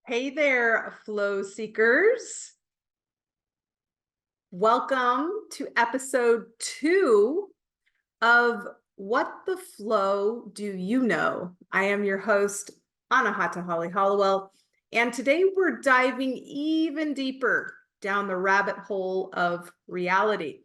Hey there, flow seekers. Welcome to episode 2 of What the Flow Do You Know? I am your host, Anahata Holly Hallowell, and today we're diving even deeper down the rabbit hole of reality.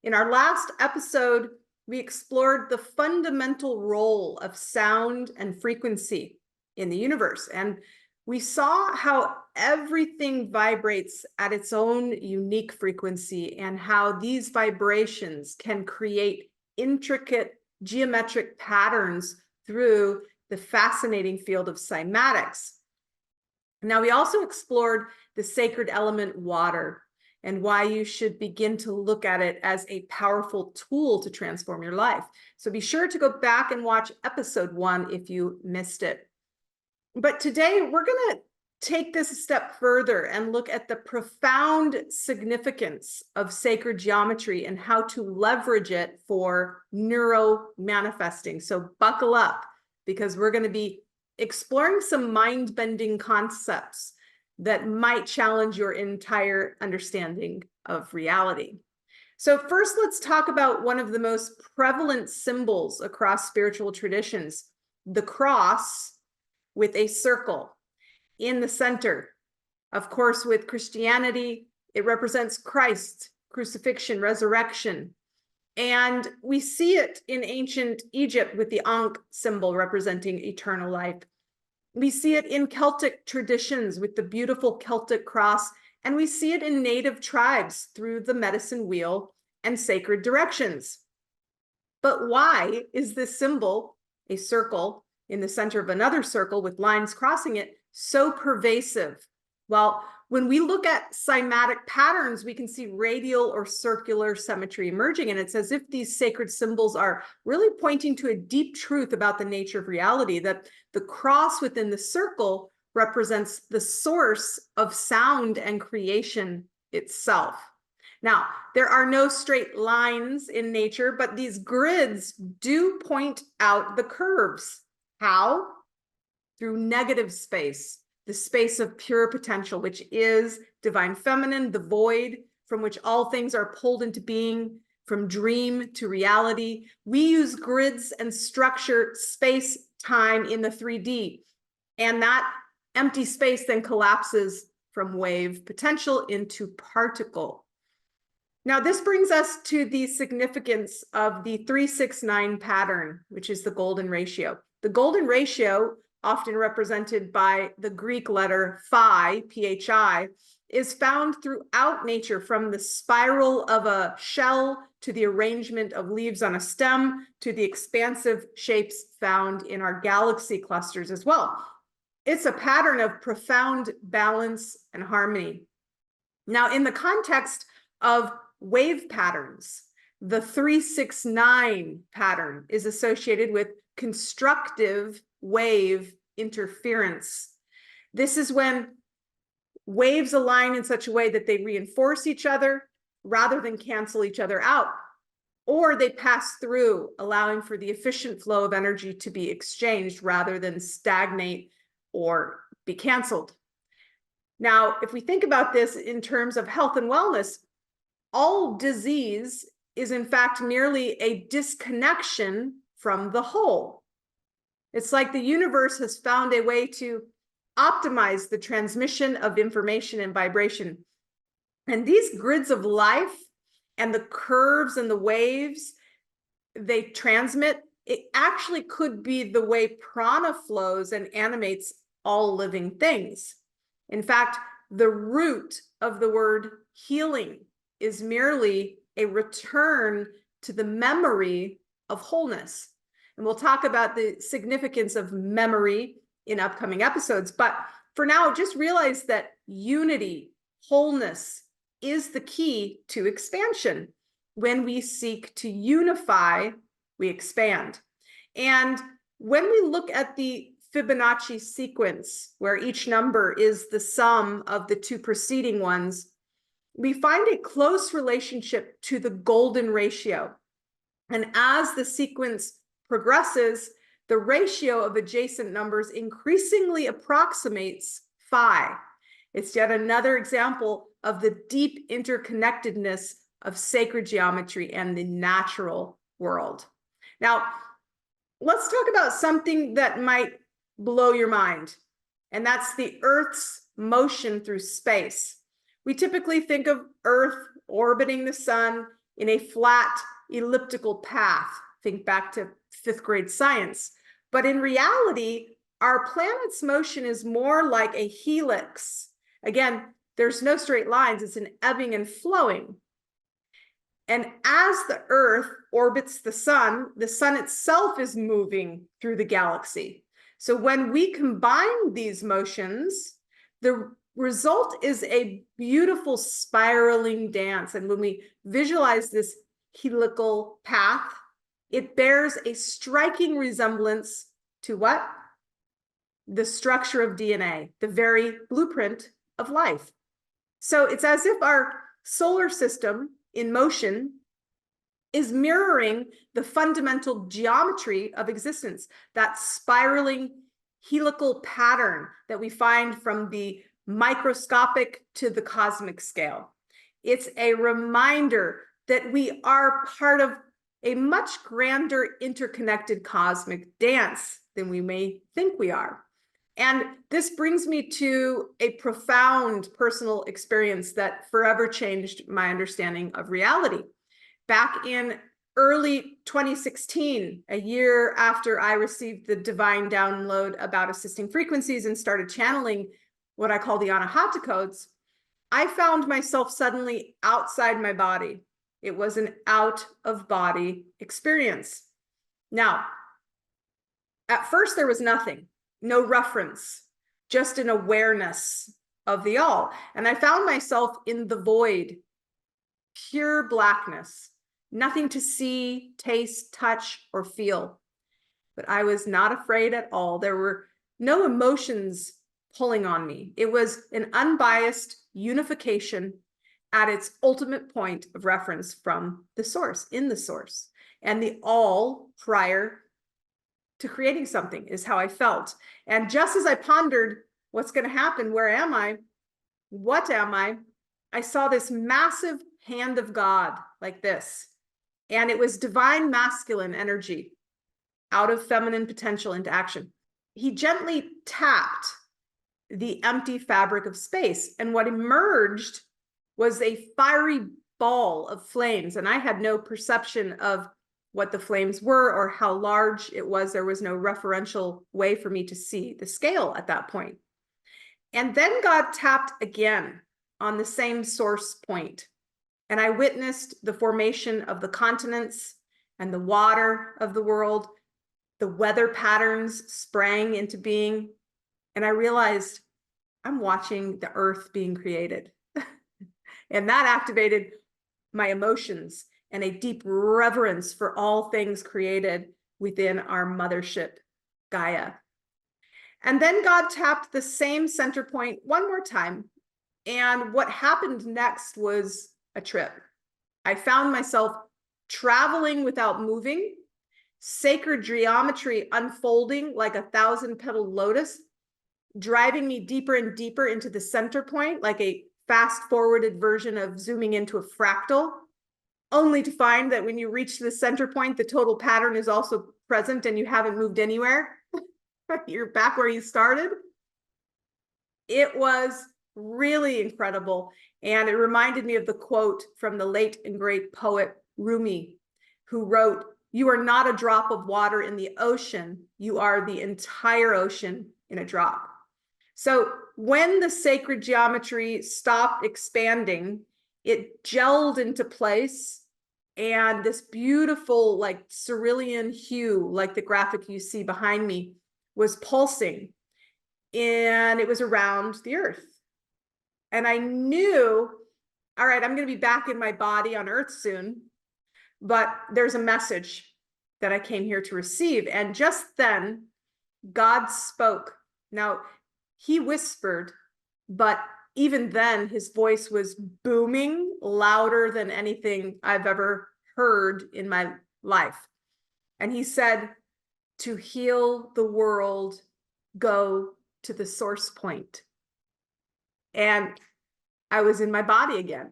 In our last episode, we explored the fundamental role of sound and frequency in the universe, and we saw how everything vibrates at its own unique frequency and how these vibrations can create intricate geometric patterns through the fascinating field of cymatics. Now, we also explored the sacred element water and why you should begin to look at it as a powerful tool to transform your life. So be sure to go back and watch episode 1 if you missed it. But today we're going to take this a step further and look at the profound significance of sacred geometry and how to leverage it for neuro-manifesting. So buckle up, because we're going to be exploring some mind-bending concepts that might challenge your entire understanding of reality. So first, let's talk about one of the most prevalent symbols across spiritual traditions, the cross, with a circle in the center. Of course, with Christianity, it represents Christ, crucifixion, resurrection. And we see it in ancient Egypt with the Ankh symbol representing eternal life. We see it in Celtic traditions with the beautiful Celtic cross, and we see it in native tribes through the medicine wheel and sacred directions. But why is this symbol, a circle in the center of another circle with lines crossing it, so pervasive? Well, when we look at cymatic patterns, we can see radial or circular symmetry emerging, and it's as if these sacred symbols are really pointing to a deep truth about the nature of reality, that the cross within the circle represents the source of sound and creation itself. Now, there are no straight lines in nature, but these grids do point out the curves. How? Through negative space, the space of pure potential, which is divine feminine, the void from which all things are pulled into being, from dream to reality. We use grids and structure space time in the 3D, and that empty space then collapses from wave potential into particle. Now, this brings us to the significance of the 369 pattern, which is the golden ratio. The golden ratio, often represented by the Greek letter phi, phi, is found throughout nature, from the spiral of a shell to the arrangement of leaves on a stem to the expansive shapes found in our galaxy clusters as well. It's a pattern of profound balance and harmony. Now, in the context of wave patterns, the 369 pattern is associated with constructive wave interference. This is when waves align in such a way that they reinforce each other rather than cancel each other out, or they pass through, allowing for the efficient flow of energy to be exchanged rather than stagnate or be canceled. Now, if we think about this in terms of health and wellness, all disease is in fact merely a disconnection from the whole. It's like the universe has found a way to optimize the transmission of information and vibration. And these grids of life and the curves and the waves they transmit, it actually could be the way prana flows and animates all living things. In fact, the root of the word healing is merely a return to the memory of wholeness. And we'll talk about the significance of memory in upcoming episodes. But for now, just realize that unity, wholeness is the key to expansion. When we seek to unify, we expand. And when we look at the Fibonacci sequence, where each number is the sum of the two preceding ones, we find a close relationship to the golden ratio. And as the sequence progresses, the ratio of adjacent numbers increasingly approximates phi. It's yet another example of the deep interconnectedness of sacred geometry and the natural world. Now, let's talk about something that might blow your mind, and that's the Earth's motion through space. We typically think of Earth orbiting the sun in a flat elliptical path. Think back to 5th grade science. But in reality, our planet's motion is more like a helix. Again, there's no straight lines, it's an ebbing and flowing. And as the Earth orbits the sun itself is moving through the galaxy. So when we combine these motions, the result is a beautiful spiraling dance. And when we visualize this helical path, it bears a striking resemblance to what? The structure of DNA, the very blueprint of life. So it's as if our solar system in motion is mirroring the fundamental geometry of existence, that spiraling helical pattern that we find from the microscopic to the cosmic scale. It's a reminder that we are part of a much grander interconnected cosmic dance than we may think we are. And this brings me to a profound personal experience that forever changed my understanding of reality. Back in early 2016, a year after I received the divine download about assisting frequencies and started channeling what I call the Anahata codes, I found myself suddenly outside my body. It was an out-of-body experience. Now, at first there was nothing, no reference, just an awareness of the all. And I found myself in the void, pure blackness, nothing to see, taste, touch, or feel. But I was not afraid at all. There were no emotions pulling on me. It was an unbiased unification at its ultimate point of reference from the source, in the source. And the all prior to creating something is how I felt. And just as I pondered what's going to happen, where am I? What am I saw this massive hand of God like this. And it was divine masculine energy out of feminine potential into action. He gently tapped the empty fabric of space. And what emerged was a fiery ball of flames. And I had no perception of what the flames were or how large it was. There was no referential way for me to see the scale at that point. And then God tapped again on the same source point. And I witnessed the formation of the continents and the water of the world. The weather patterns sprang into being. And I realized I'm watching the earth being created. And that activated my emotions and a deep reverence for all things created within our mothership, Gaia. And then God tapped the same center point one more time. And what happened next was a trip. I found myself traveling without moving, sacred geometry unfolding like a 1,000-petal lotus, driving me deeper and deeper into the center point, like a fast-forwarded version of zooming into a fractal, only to find that when you reach the center point, the total pattern is also present and you haven't moved anywhere. You're back where you started. It was really incredible. And it reminded me of the quote from the late and great poet Rumi, who wrote, "You are not a drop of water in the ocean. You are the entire ocean in a drop." So when the sacred geometry stopped expanding, it gelled into place. And this beautiful, like cerulean hue, like the graphic you see behind me, was pulsing. And it was around the earth. And I knew, all right, I'm going to be back in my body on earth soon, but there's a message that I came here to receive. And just then, God spoke. Now, he whispered, but even then, his voice was booming, louder than anything I've ever heard in my life. And he said, "To heal the world, go to the source point." and I was in my body again.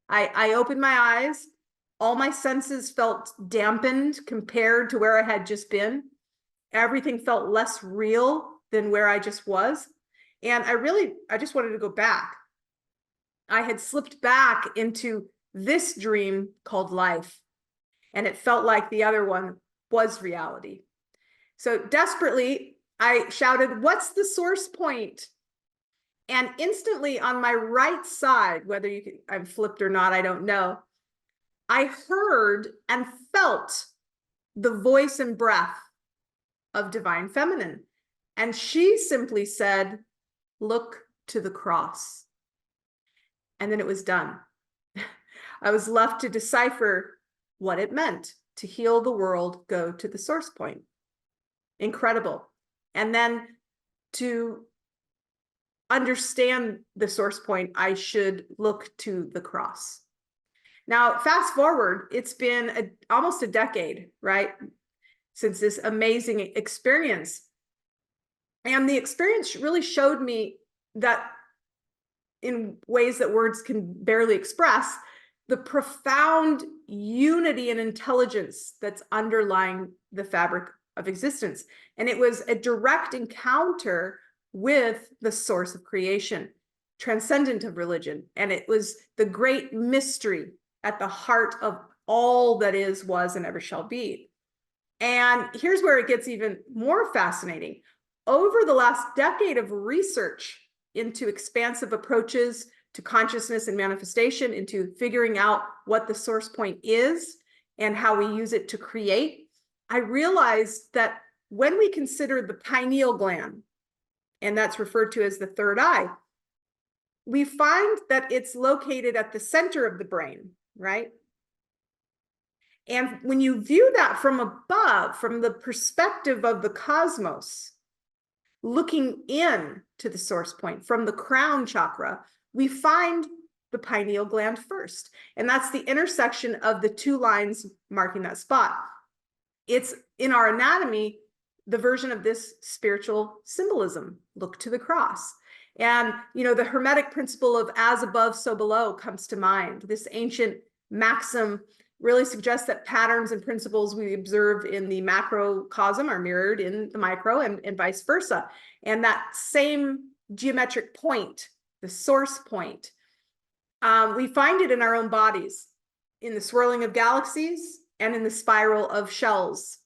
I opened my eyes. All my senses felt dampened compared to where I had just been. Everything felt less real than where I just was. And I just wanted to go back. I had slipped back into this dream called life, and it felt like the other one was reality. So desperately, I shouted, "What's the source point?" And instantly on my right side, whether I'm flipped or not, I don't know, I heard and felt the voice and breath of divine feminine. And she simply said, "Look to the cross." And then it was done. I was left to decipher what it meant to heal the world, go to the source point. Incredible. And then to understand the source point, I should look to the cross. Now, fast forward, it's been almost a decade, right, since this amazing experience. And the experience really showed me that in ways that words can barely express, the profound unity and intelligence that's underlying the fabric of existence. And it was a direct encounter with the source of creation, transcendent of religion. And it was the great mystery at the heart of all that is, was, and ever shall be. And here's where it gets even more fascinating. Over the last decade of research into expansive approaches to consciousness and manifestation, into figuring out what the source point is and how we use it to create, I realized that when we consider the pineal gland, and that's referred to as the third eye, we find that it's located at the center of the brain, right? And when you view that from above, from the perspective of the cosmos, looking in to the source point from the crown chakra, we find the pineal gland first. And that's the intersection of the two lines marking that spot. It's in our anatomy, the version of this spiritual symbolism, look to the cross. And, the Hermetic principle of as above, so below comes to mind. This ancient maxim really suggests that patterns and principles we observe in the macrocosm are mirrored in the micro and vice versa. And that same geometric point, the source point, we find it in our own bodies, in the swirling of galaxies and in the spiral of shells.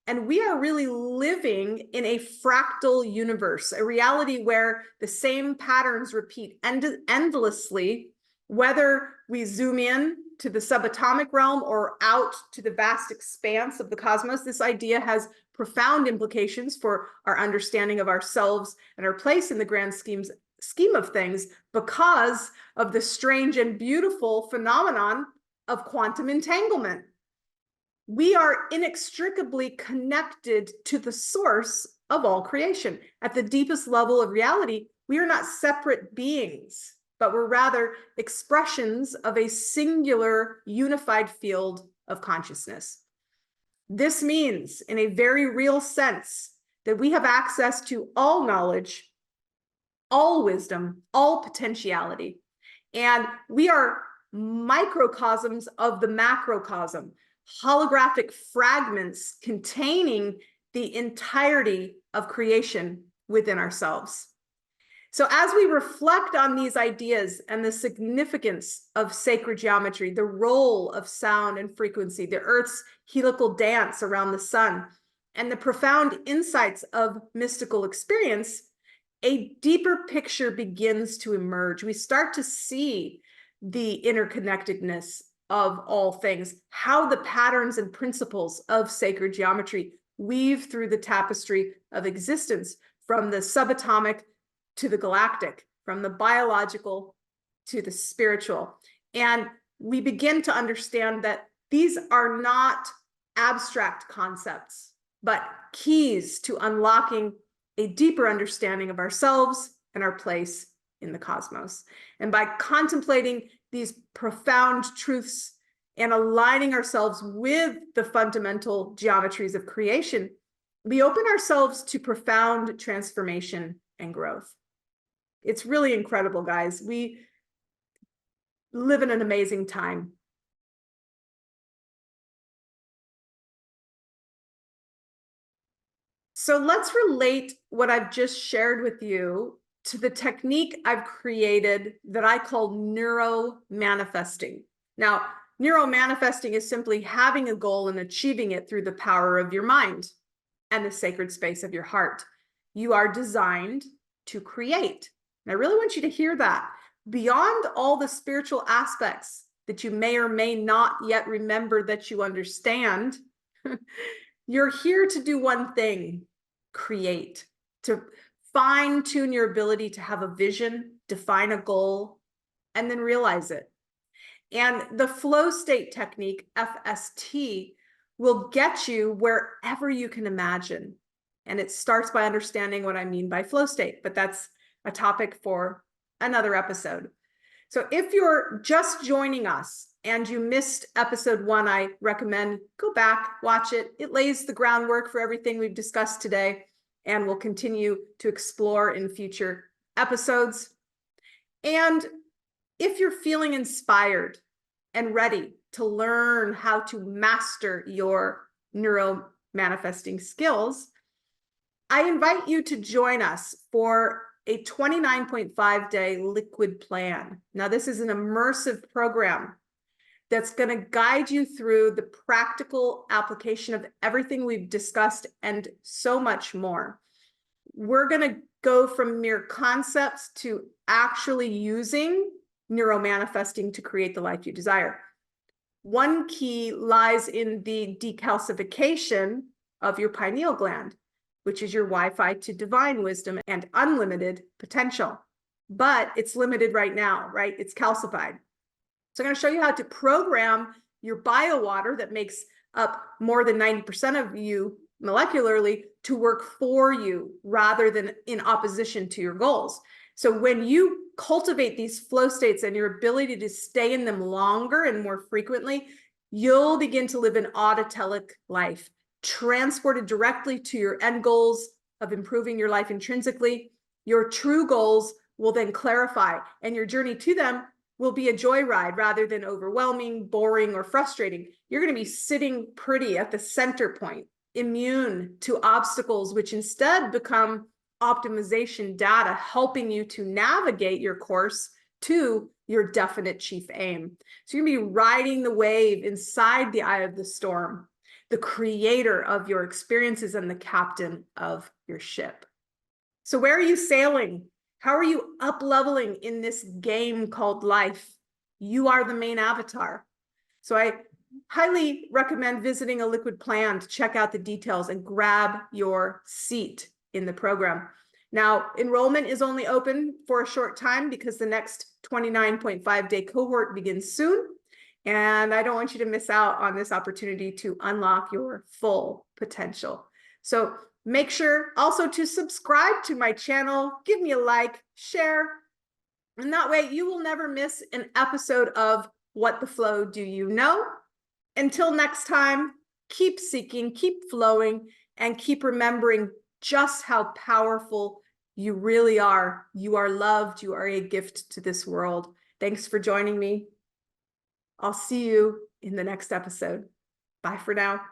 And we are really living in a fractal universe, a reality where the same patterns repeat endlessly, whether we zoom in to the subatomic realm or out to the vast expanse of the cosmos. This idea has profound implications for our understanding of ourselves and our place in the grand scheme of things because of the strange and beautiful phenomenon of quantum entanglement. We are inextricably connected to the source of all creation. At the deepest level of reality, we are not separate beings, but we're rather expressions of a singular unified field of consciousness. This means, in a very real sense, that we have access to all knowledge, all wisdom, all potentiality, and we are microcosms of the macrocosm, holographic fragments containing the entirety of creation within ourselves. So as we reflect on these ideas and the significance of sacred geometry, the role of sound and frequency, the Earth's helical dance around the sun, and the profound insights of mystical experience, a deeper picture begins to emerge. We start to see the interconnectedness of all things, how the patterns and principles of sacred geometry weave through the tapestry of existence, from the subatomic to the galactic, from the biological to the spiritual. And we begin to understand that these are not abstract concepts, but keys to unlocking a deeper understanding of ourselves and our place in the cosmos. And by contemplating these profound truths and aligning ourselves with the fundamental geometries of creation, we open ourselves to profound transformation and growth. It's really incredible, guys. We live in an amazing time. So let's relate what I've just shared with you to the technique I've created that I call neuro-manifesting. Now, neuro-manifesting is simply having a goal and achieving it through the power of your mind and the sacred space of your heart. You are designed to create. And I really want you to hear that. Beyond all the spiritual aspects that you may or may not yet remember that you understand, you're here to do one thing: create, to fine tune your ability to have a vision, define a goal, and then realize it. And the flow state technique, FST, will get you wherever you can imagine. And it starts by understanding what I mean by flow state, but that's a topic for another episode. So if you're just joining us and you missed episode 1, I recommend go back, watch it. It lays the groundwork for everything we've discussed today, and we'll continue to explore in future episodes. And if you're feeling inspired and ready to learn how to master your neuro manifesting skills, I invite you to join us for a 29.5-day liquid plan. Now, this is an immersive program that's going to guide you through the practical application of everything we've discussed and so much more. We're going to go from mere concepts to actually using neuromanifesting to create the life you desire. One key lies in the decalcification of your pineal gland, which is your Wi-Fi to divine wisdom and unlimited potential. But it's limited right now, right? It's calcified. So I'm going to show you how to program your bio water that makes up more than 90% of you molecularly to work for you rather than in opposition to your goals. So when you cultivate these flow states and your ability to stay in them longer and more frequently, you'll begin to live an autotelic life, transported directly to your end goals of improving your life intrinsically. Your true goals will then clarify, and your journey to them will be a joyride rather than overwhelming, boring, or frustrating. You're going to be sitting pretty at the center point, immune to obstacles, which instead become optimization data, helping you to navigate your course to your definite chief aim. So you're going to be riding the wave inside the eye of the storm, the creator of your experiences and the captain of your ship. So where are you sailing? How are you up-leveling in this game called life? You are the main avatar. So I highly recommend visiting a liquid plan to check out the details and grab your seat in the program. Now, enrollment is only open for a short time because the next 29.5-day cohort begins soon. And I don't want you to miss out on this opportunity to unlock your full potential. So make sure also to subscribe to my channel, give me a like, share, and that way you will never miss an episode of What the Flow Do You Know? Until next time, keep seeking, keep flowing, and keep remembering just how powerful you really are. You are loved. You are a gift to this world. Thanks for joining me. I'll see you in the next episode. Bye for now.